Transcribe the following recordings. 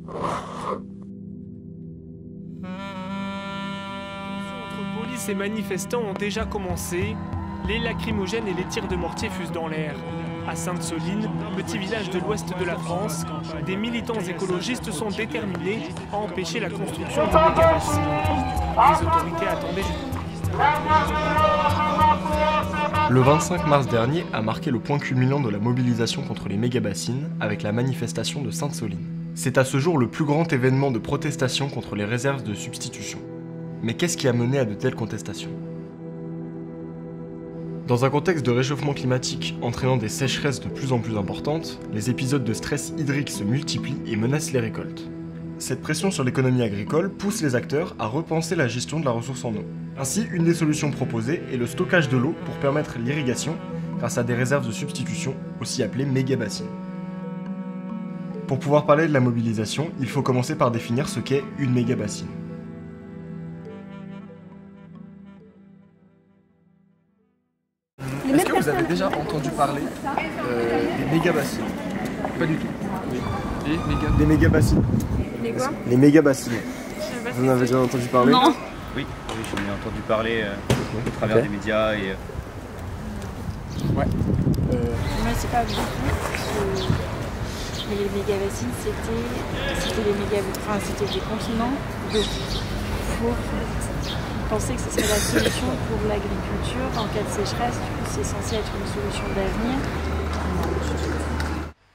Entre police et manifestants ont déjà commencé. Les lacrymogènes et les tirs de mortier fusent dans l'air. À Sainte-Soline, petit village de l'ouest de la France, des militants écologistes sont déterminés à empêcher la construction de méga-bassines. Les autorités attendaient du... Le 25 mars dernier a marqué le point culminant de la mobilisation contre les méga-bassines avec la manifestation de Sainte-Soline. C'est à ce jour le plus grand événement de protestation contre les réserves de substitution. Mais qu'est-ce qui a mené à de telles contestations ? Dans un contexte de réchauffement climatique entraînant des sécheresses de plus en plus importantes, les épisodes de stress hydrique se multiplient et menacent les récoltes. Cette pression sur l'économie agricole pousse les acteurs à repenser la gestion de la ressource en eau. Ainsi, une des solutions proposées est le stockage de l'eau pour permettre l'irrigation grâce à des réserves de substitution, aussi appelées méga-bassines. Pour pouvoir parler de la mobilisation, il faut commencer par définir ce qu'est une méga-bassine. Est-ce que vous avez déjà entendu parler des méga-bassines? Pas du tout. Oui. Des méga-bassines. Les quoi? Les méga-bassines. Vous en avez déjà entendu parler? Non. Oui, j'en ai entendu parler à travers des médias et... Ouais. Moi, c'est pas du tout. Mais les méga-bassines, c'était des contenants d'eau. Pour penser que ce serait la solution pour l'agriculture en cas de sécheresse. Du coup, c'est censé être une solution d'avenir.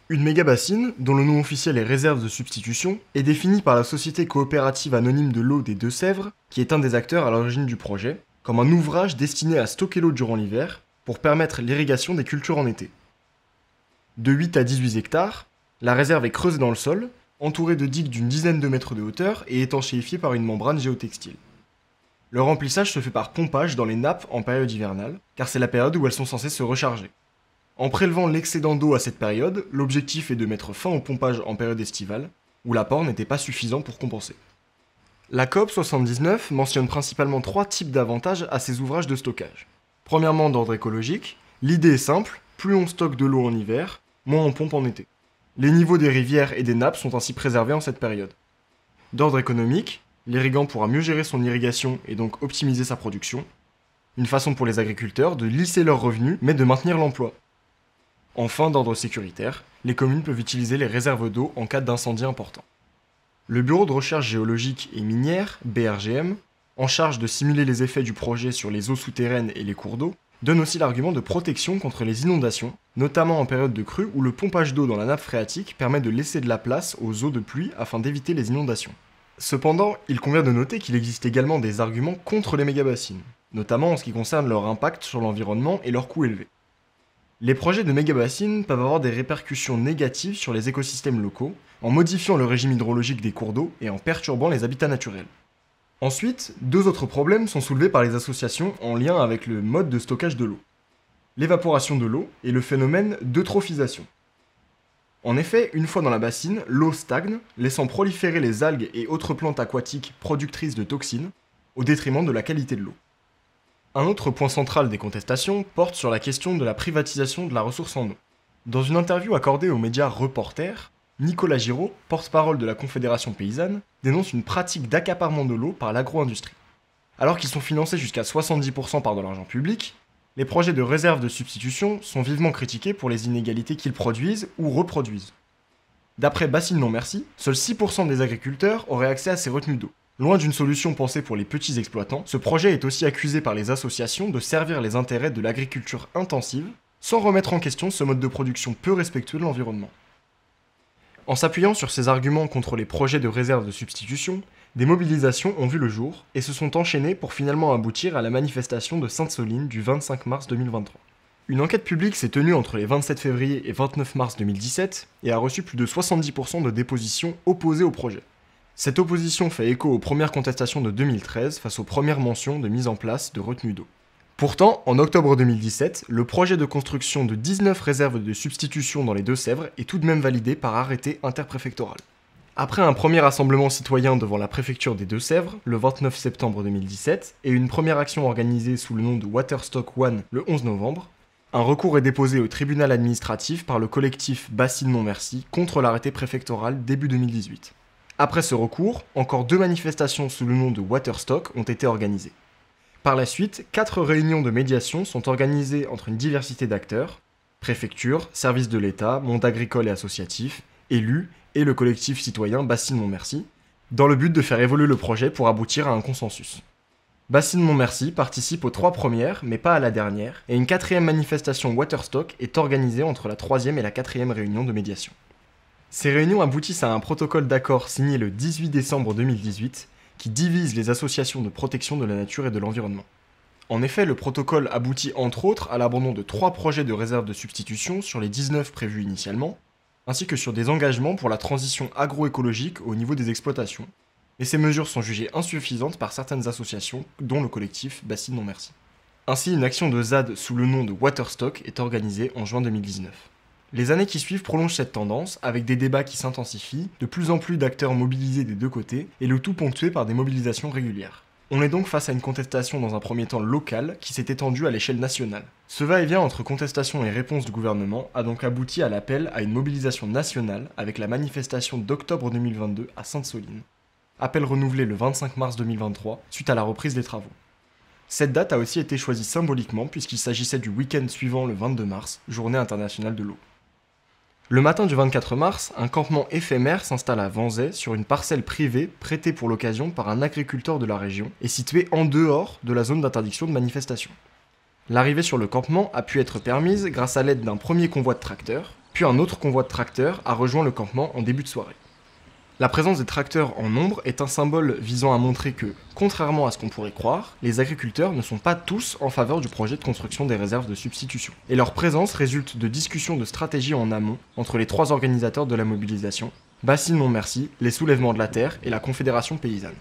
Une méga-bassine, dont le nom officiel est réserve de substitution, est définie par la Société coopérative anonyme de l'eau des Deux-Sèvres, qui est un des acteurs à l'origine du projet, comme un ouvrage destiné à stocker l'eau durant l'hiver, pour permettre l'irrigation des cultures en été. De 8 à 18 hectares, la réserve est creusée dans le sol, entourée de digues d'une dizaine de mètres de hauteur et étanchéifiée par une membrane géotextile. Le remplissage se fait par pompage dans les nappes en période hivernale, car c'est la période où elles sont censées se recharger. En prélevant l'excédent d'eau à cette période, l'objectif est de mettre fin au pompage en période estivale, où l'apport n'était pas suffisant pour compenser. La COP 79 mentionne principalement 3 types d'avantages à ces ouvrages de stockage. Premièrement, d'ordre écologique, l'idée est simple, plus on stocke de l'eau en hiver, moins on pompe en été. Les niveaux des rivières et des nappes sont ainsi préservés en cette période. D'ordre économique, l'irrigant pourra mieux gérer son irrigation et donc optimiser sa production. Une façon pour les agriculteurs de lisser leurs revenus, mais de maintenir l'emploi. Enfin, d'ordre sécuritaire, les communes peuvent utiliser les réserves d'eau en cas d'incendie important. Le Bureau de recherche géologique et minière, BRGM, en charge de simuler les effets du projet sur les eaux souterraines et les cours d'eau, donne aussi l'argument de protection contre les inondations, notamment en période de crue où le pompage d'eau dans la nappe phréatique permet de laisser de la place aux eaux de pluie afin d'éviter les inondations. Cependant, il convient de noter qu'il existe également des arguments contre les méga-bassines, notamment en ce qui concerne leur impact sur l'environnement et leur coût élevé. Les projets de méga-bassines peuvent avoir des répercussions négatives sur les écosystèmes locaux, en modifiant le régime hydrologique des cours d'eau et en perturbant les habitats naturels. Ensuite, 2 autres problèmes sont soulevés par les associations en lien avec le mode de stockage de l'eau. L'évaporation de l'eau et le phénomène d'eutrophisation. En effet, une fois dans la bassine, l'eau stagne, laissant proliférer les algues et autres plantes aquatiques productrices de toxines, au détriment de la qualité de l'eau. Un autre point central des contestations porte sur la question de la privatisation de la ressource en eau. Dans une interview accordée aux médias Reporter, Nicolas Giraud, porte-parole de la Confédération paysanne, dénonce une pratique d'accaparement de l'eau par l'agro-industrie. Alors qu'ils sont financés jusqu'à 70% par de l'argent public, les projets de réserve de substitution sont vivement critiqués pour les inégalités qu'ils produisent ou reproduisent. D'après Bassines Non Merci, seuls 6% des agriculteurs auraient accès à ces retenues d'eau. Loin d'une solution pensée pour les petits exploitants, ce projet est aussi accusé par les associations de servir les intérêts de l'agriculture intensive, sans remettre en question ce mode de production peu respectueux de l'environnement. En s'appuyant sur ces arguments contre les projets de réserve de substitution, des mobilisations ont vu le jour et se sont enchaînées pour finalement aboutir à la manifestation de Sainte-Soline du 25 mars 2023. Une enquête publique s'est tenue entre les 27 février et 29 mars 2017 et a reçu plus de 70% de dépositions opposées au projet. Cette opposition fait écho aux premières contestations de 2013 face aux premières mentions de mise en place de retenues d'eau. Pourtant, en octobre 2017, le projet de construction de 19 réserves de substitution dans les Deux-Sèvres est tout de même validé par arrêté interpréfectoral. Après un premier rassemblement citoyen devant la préfecture des Deux-Sèvres, le 29 septembre 2017, et une première action organisée sous le nom de Waterstock One le 11 novembre, un recours est déposé au tribunal administratif par le collectif Bassines Non Merci contre l'arrêté préfectoral début 2018. Après ce recours, encore 2 manifestations sous le nom de Waterstock ont été organisées. Par la suite, 4 réunions de médiation sont organisées entre une diversité d'acteurs, préfecture, services de l'État, monde agricole et associatif, élus et le collectif citoyen Bassines-Montmercy, dans le but de faire évoluer le projet pour aboutir à un consensus. Bassines-Montmercy participe aux 3 premières, mais pas à la dernière, et une 4e manifestation Waterstock est organisée entre la 3e et la 4e réunion de médiation. Ces réunions aboutissent à un protocole d'accord signé le 18 décembre 2018 qui divise les associations de protection de la nature et de l'environnement. En effet, le protocole aboutit entre autres à l'abandon de 3 projets de réserve de substitution sur les 19 prévus initialement, ainsi que sur des engagements pour la transition agroécologique au niveau des exploitations, mais ces mesures sont jugées insuffisantes par certaines associations, dont le collectif Bassines-Montmercy. Ainsi, une action de ZAD sous le nom de Waterstock est organisée en juin 2019. Les années qui suivent prolongent cette tendance, avec des débats qui s'intensifient, de plus en plus d'acteurs mobilisés des 2 côtés, et le tout ponctué par des mobilisations régulières. On est donc face à une contestation dans un premier temps locale qui s'est étendue à l'échelle nationale. Ce va-et-vient entre contestation et réponse du gouvernement a donc abouti à l'appel à une mobilisation nationale avec la manifestation d'octobre 2022 à Sainte-Soline. Appel renouvelé le 25 mars 2023 suite à la reprise des travaux. Cette date a aussi été choisie symboliquement puisqu'il s'agissait du week-end suivant le 22 mars, journée internationale de l'eau. Le matin du 24 mars, un campement éphémère s'installe à Vanzay sur une parcelle privée prêtée pour l'occasion par un agriculteur de la région et située en dehors de la zone d'interdiction de manifestation. L'arrivée sur le campement a pu être permise grâce à l'aide d'un premier convoi de tracteurs, puis un autre convoi de tracteurs a rejoint le campement en début de soirée. La présence des tracteurs en nombre est un symbole visant à montrer que, contrairement à ce qu'on pourrait croire, les agriculteurs ne sont pas tous en faveur du projet de construction des réserves de substitution. Et leur présence résulte de discussions de stratégie en amont entre les 3 organisateurs de la mobilisation, Bassines-Montmercy, les Soulèvements de la Terre et la Confédération Paysanne.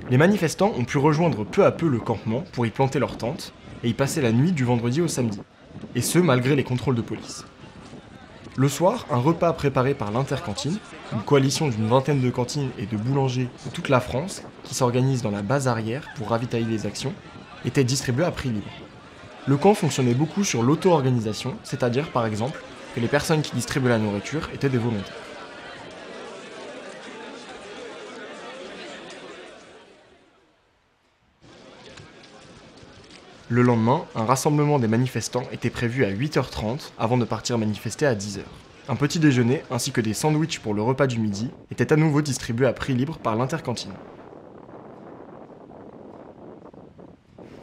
Les manifestants ont pu rejoindre peu à peu le campement pour y planter leurs tentes et y passer la nuit du vendredi au samedi, et ce malgré les contrôles de police. Le soir, un repas préparé par l'Intercantine, une coalition d'une vingtaine de cantines et de boulangers de toute la France qui s'organise dans la base arrière pour ravitailler les actions, était distribué à prix libre. Le camp fonctionnait beaucoup sur l'auto-organisation, c'est-à-dire par exemple que les personnes qui distribuaient la nourriture étaient des volontaires. Le lendemain, un rassemblement des manifestants était prévu à 8h30 avant de partir manifester à 10h. Un petit déjeuner ainsi que des sandwichs pour le repas du midi étaient à nouveau distribués à prix libre par l'Intercantine.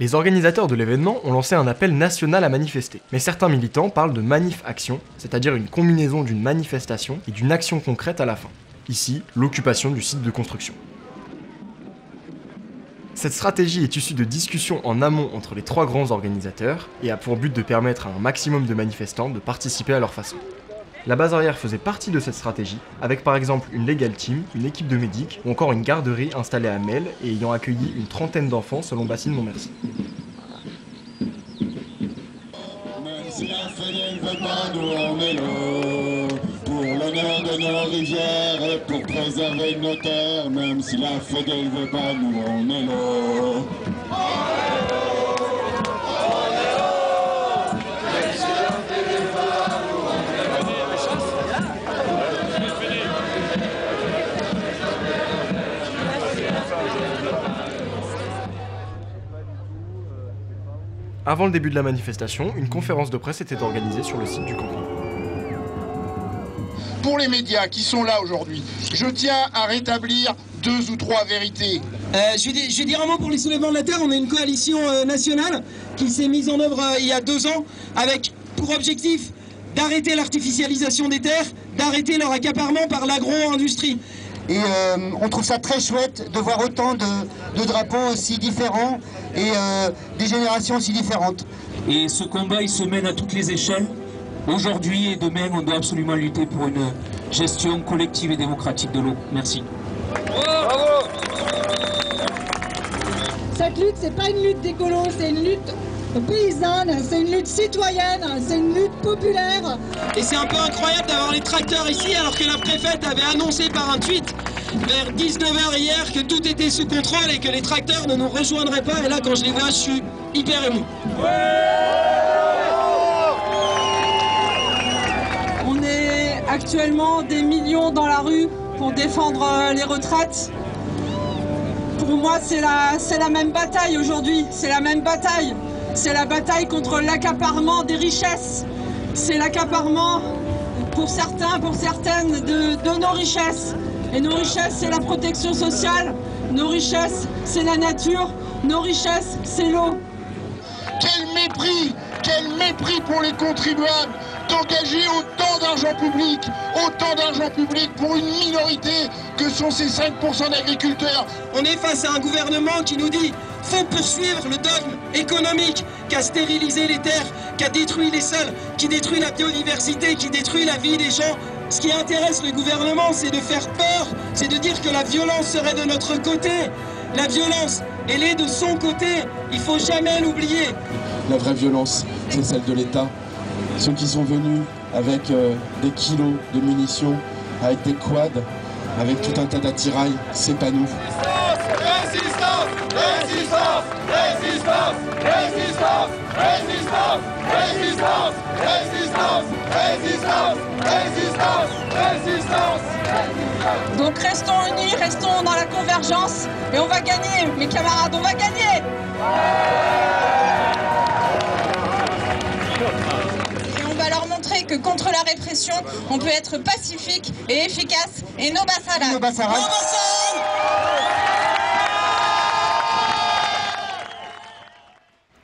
Les organisateurs de l'événement ont lancé un appel national à manifester, mais certains militants parlent de manif-action, c'est-à-dire une combinaison d'une manifestation et d'une action concrète à la fin. Ici, l'occupation du site de construction. Cette stratégie est issue de discussions en amont entre les 3 grands organisateurs et a pour but de permettre à un maximum de manifestants de participer à leur façon. La base arrière faisait partie de cette stratégie, avec par exemple une legal team, une équipe de médics ou encore une garderie installée à Melle et ayant accueilli une trentaine d'enfants selon Bassines-Montmercy. Pour l'honneur de nos rivières et pour préserver nos terres, même si la fédé veut pas, nous on est là. Avant le début de la manifestation, une conférence de presse était organisée sur le site du campement. Pour les médias qui sont là aujourd'hui, je tiens à rétablir 2 ou 3 vérités. Je vais dire un mot pour les Soulèvements de la Terre. On est une coalition nationale qui s'est mise en œuvre il y a 2 ans avec pour objectif d'arrêter l'artificialisation des terres, d'arrêter leur accaparement par l'agro-industrie. Et on trouve ça très chouette de voir autant de drapeaux aussi différents et des générations aussi différentes. Et ce combat, il se mène à toutes les échelles. Aujourd'hui et demain, on doit absolument lutter pour une gestion collective et démocratique de l'eau. Merci. Bravo. Cette lutte, c'est pas une lutte d'écolo, c'est une lutte paysanne, c'est une lutte citoyenne, c'est une lutte populaire. Et c'est un peu incroyable d'avoir les tracteurs ici alors que la préfète avait annoncé par un tweet vers 19h hier que tout était sous contrôle et que les tracteurs ne nous rejoindraient pas. Et là, quand je les vois, je suis hyper ému. On est actuellement des millions dans la rue pour défendre les retraites. Pour moi, c'est la même bataille aujourd'hui, c'est la même bataille. C'est la bataille contre l'accaparement des richesses. C'est l'accaparement pour certains, pour certaines de nos richesses. Et nos richesses, c'est la protection sociale. Nos richesses, c'est la nature. Nos richesses, c'est l'eau. Quel mépris pour les contribuables d'engager autant d'argent public pour une minorité que sont ces 5% d'agriculteurs. On est face à un gouvernement qui nous dit faut poursuivre le dogme économique qui a stérilisé les terres, qui a détruit les sols, qui détruit la biodiversité, qui détruit la vie des gens. Ce qui intéresse le gouvernement, c'est de faire peur, c'est de dire que la violence serait de notre côté. La violence, elle est de son côté, il faut jamais l'oublier. La vraie violence, c'est celle de l'État. Ceux qui sont venus avec des kilos de munitions, avec des quads, avec tout un tas d'attirails, c'est pas nous. Résistance, résistance, résistance, résistance, résistance, résistance, résistance, résistance, résistance, résistance, résistance. Donc restons unis, restons dans la convergence et on va gagner, mes camarades, on va gagner. Et on va leur montrer que contre la répression, on peut être pacifique et efficace. Et no basara. No basara.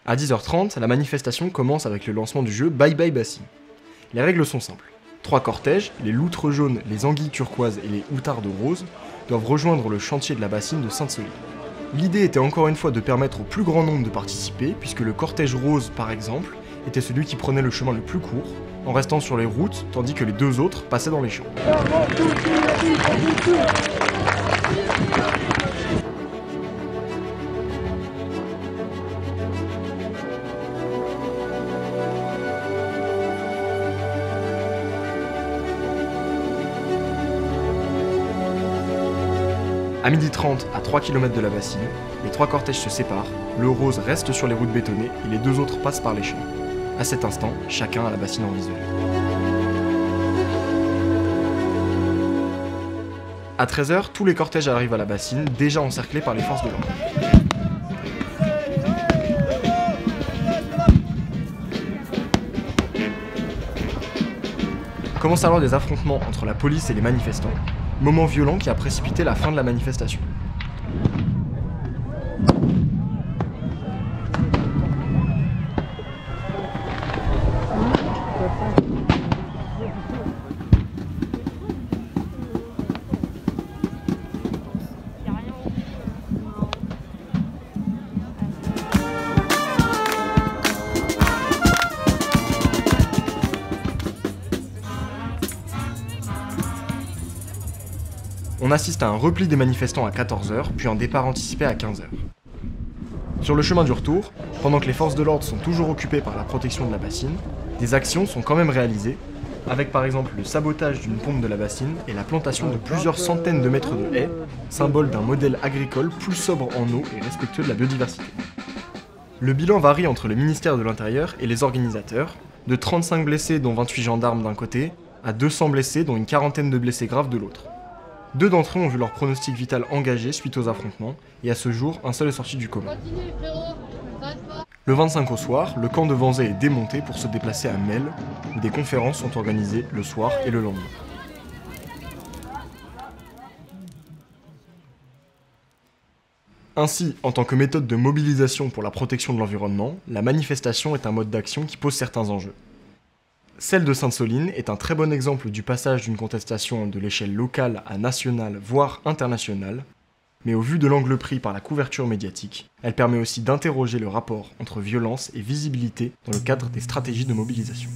À 10h30, la manifestation commence avec le lancement du jeu Bye Bye Bassine. Les règles sont simples. 3 cortèges, les loutres jaunes, les anguilles turquoises et les outardes roses, doivent rejoindre le chantier de la bassine de Sainte-Soline. L'idée était encore une fois de permettre au plus grand nombre de participer, puisque le cortège rose, par exemple, était celui qui prenait le chemin le plus court, en restant sur les routes, tandis que les 2 autres passaient dans les champs. À 12h30, à 3 km de la bassine, les 3 cortèges se séparent, le rose reste sur les routes bétonnées et les 2 autres passent par les champs. À cet instant, chacun a la bassine en visuel. À 13h, tous les cortèges arrivent à la bassine, déjà encerclés par les forces de l'ordre. Commencent alors des affrontements entre la police et les manifestants, moment violent qui a précipité la fin de la manifestation. On assiste à un repli des manifestants à 14h, puis un départ anticipé à 15h. Sur le chemin du retour, pendant que les forces de l'ordre sont toujours occupées par la protection de la bassine, des actions sont quand même réalisées, avec par exemple le sabotage d'une pompe de la bassine et la plantation de plusieurs centaines de mètres de haies, symbole d'un modèle agricole plus sobre en eau et respectueux de la biodiversité. Le bilan varie entre le ministère de l'Intérieur et les organisateurs, de 35 blessés dont 28 gendarmes d'un côté, à 200 blessés dont une quarantaine de blessés graves de l'autre. 2 d'entre eux ont vu leur pronostic vital engagé suite aux affrontements, et à ce jour, un seul est sorti du coma. Le 25 au soir, le camp de Vanzay est démonté pour se déplacer à Melle, où des conférences sont organisées le soir et le lendemain. Ainsi, en tant que méthode de mobilisation pour la protection de l'environnement, la manifestation est un mode d'action qui pose certains enjeux. Celle de Sainte-Soline est un très bon exemple du passage d'une contestation de l'échelle locale à nationale, voire internationale, mais au vu de l'angle pris par la couverture médiatique, elle permet aussi d'interroger le rapport entre violence et visibilité dans le cadre des stratégies de mobilisation.